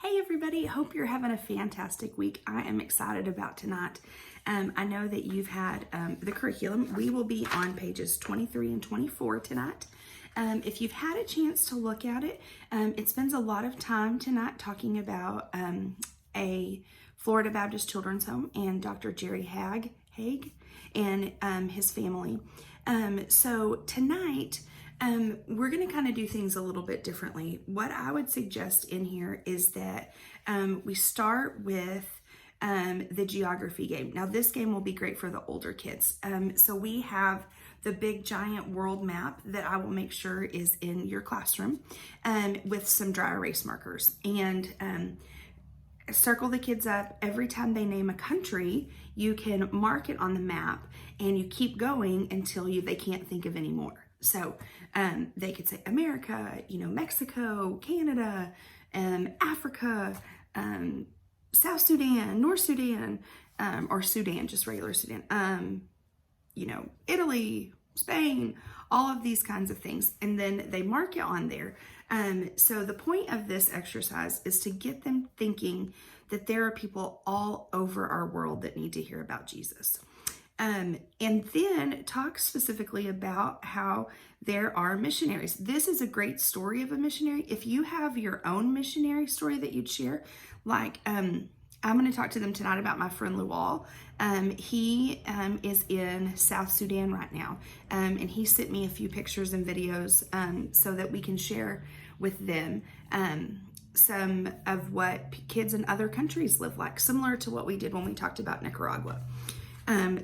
Hey everybody, hope you're having a fantastic week. I am excited about tonight. I know that you've had the curriculum. We will be on pages 23 and 24 tonight. If you've had a chance to look at it, it spends a lot of time tonight talking about a Florida Baptist Children's Home and Dr. Jerry Haig and his family. So tonight, we're going to kind of do things a little bit differently. What I would suggest in here is that we start with the geography game. Now, this game will be great for the older kids. So we have the big giant world map that I will make sure is in your classroom with some dry erase markers. And circle the kids up. Every time they name a country, you can mark it on the map and you keep going until they can't think of any more. So they could say America, Mexico, Canada, Africa, South Sudan, North Sudan, or Sudan, just regular Sudan, Italy, Spain, all of these kinds of things. And then they mark it on there. So the point of this exercise is to get them thinking that there are people all over our world that need to hear about Jesus. And then talk specifically about how there are missionaries. This is a great story of a missionary. If you have your own missionary story that you'd share, like I'm going to talk to them tonight about my friend Lual. He is in South Sudan right now, and he sent me a few pictures and videos so that we can share with them some of what kids in other countries live like, similar to what we did when we talked about Nicaragua.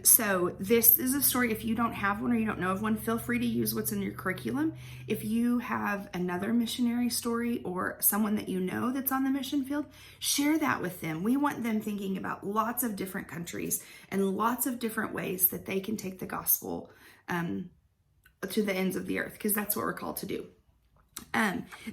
So this is a story. If you don't have one or you don't know of one, feel free to use what's in your curriculum. If you have another missionary story or someone that you know that's on the mission field, share that with them. We want them thinking about lots of different countries and lots of different ways that they can take the gospel to the ends of the earth, because that's what we're called to do.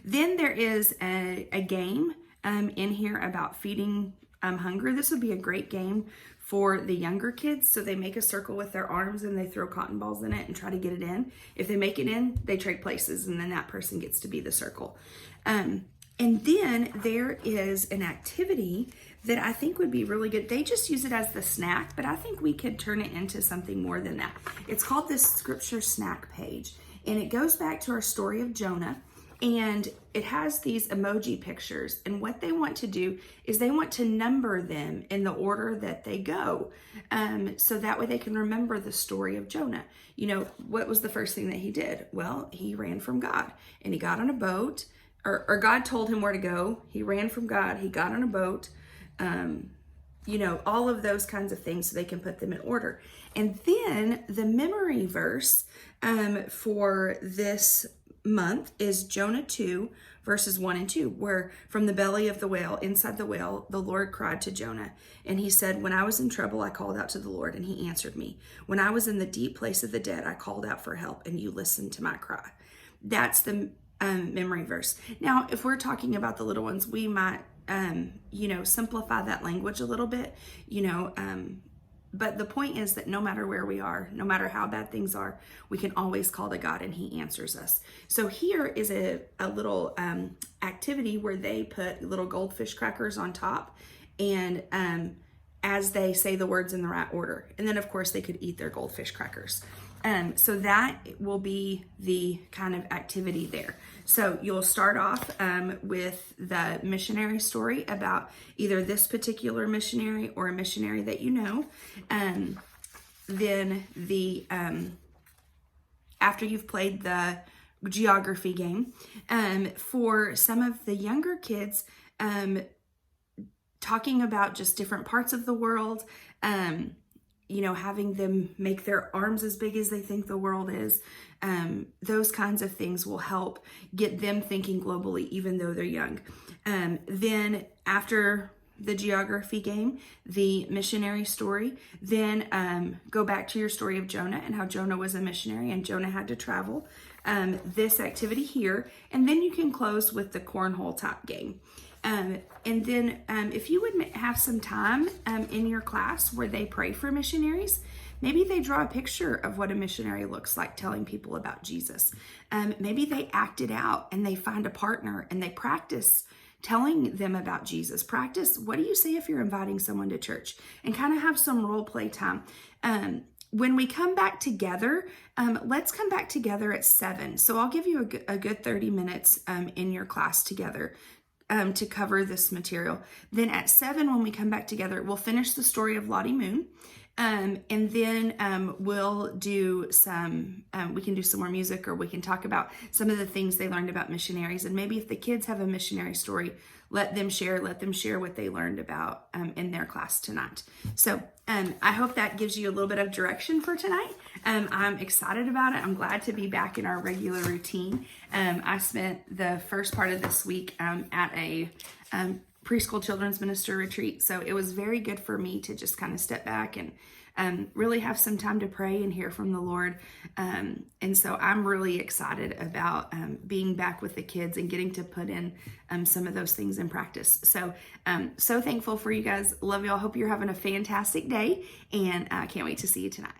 Then there is a game in here about feeding hunger. This would be a great game for the younger kids. So they make a circle with their arms and they throw cotton balls in it and try to get it in. If they make it in, they trade places, and then that person gets to be the circle. And then there is an activity that I think would be really good. They just use it as the snack, but I think we could turn it into something more than that. It's called the Scripture Snack Page, and it goes back to our story of Jonah. And it has these emoji pictures, and what they want to do is they want to number them in the order that they go, so that way they can remember the story of Jonah. What was the first thing that he did? Well, he ran from God, and he got on a boat, or God told him where to go. He ran from God, he got on a boat, all of those kinds of things, so they can put them in order. And then the memory verse for this month is Jonah 2 verses 1 and 2, where from the belly of the whale, inside the whale, the Lord cried to Jonah, and he said, when I was in trouble, I called out to the Lord, and he answered me. When I was in the deep place of the dead, I called out for help, and you listened to my cry. That's the memory verse. Now, if we're talking about the little ones, we might simplify that language a little bit, but the point is that no matter where we are, no matter how bad things are, we can always call to God and he answers us. So here is a little activity where they put little goldfish crackers on top, and as they say the words in the right order. And then of course they could eat their goldfish crackers. So that will be the kind of activity there. So you'll start off with the missionary story about either this particular missionary or a missionary that you know. Then after you've played the geography game, for some of the younger kids, talking about just different parts of the world, having them make their arms as big as they think the world is. Those kinds of things will help get them thinking globally, even though they're young. Then after the geography game, the missionary story, then go back to your story of Jonah and how Jonah was a missionary and Jonah had to travel. This activity here, and then you can close with the cornhole type game. And then if you would have some time in your class where they pray for missionaries, maybe they draw a picture of what a missionary looks like telling people about Jesus. Maybe they act it out and they find a partner and they practice telling them about Jesus. Practice, what do you say if you're inviting someone to church? And kind of have some role play time. When we come back together, let's come back together at 7. So I'll give you a good 30 minutes in your class together to cover this material. Then at 7, when we come back together, we'll finish the story of Lottie Moon. And then we'll do we can do some more music, or we can talk about some of the things they learned about missionaries. And maybe if the kids have a missionary story, let them share what they learned about in their class tonight. So I hope that gives you a little bit of direction for tonight. I'm excited about it. I'm glad to be back in our regular routine. I spent the first part of this week at a preschool children's minister retreat. So it was very good for me to just kind of step back and really have some time to pray and hear from the Lord. And so I'm really excited about being back with the kids and getting to put in some of those things in practice. So so thankful for you guys. Love y'all. Hope you're having a fantastic day, and I can't wait to see you tonight.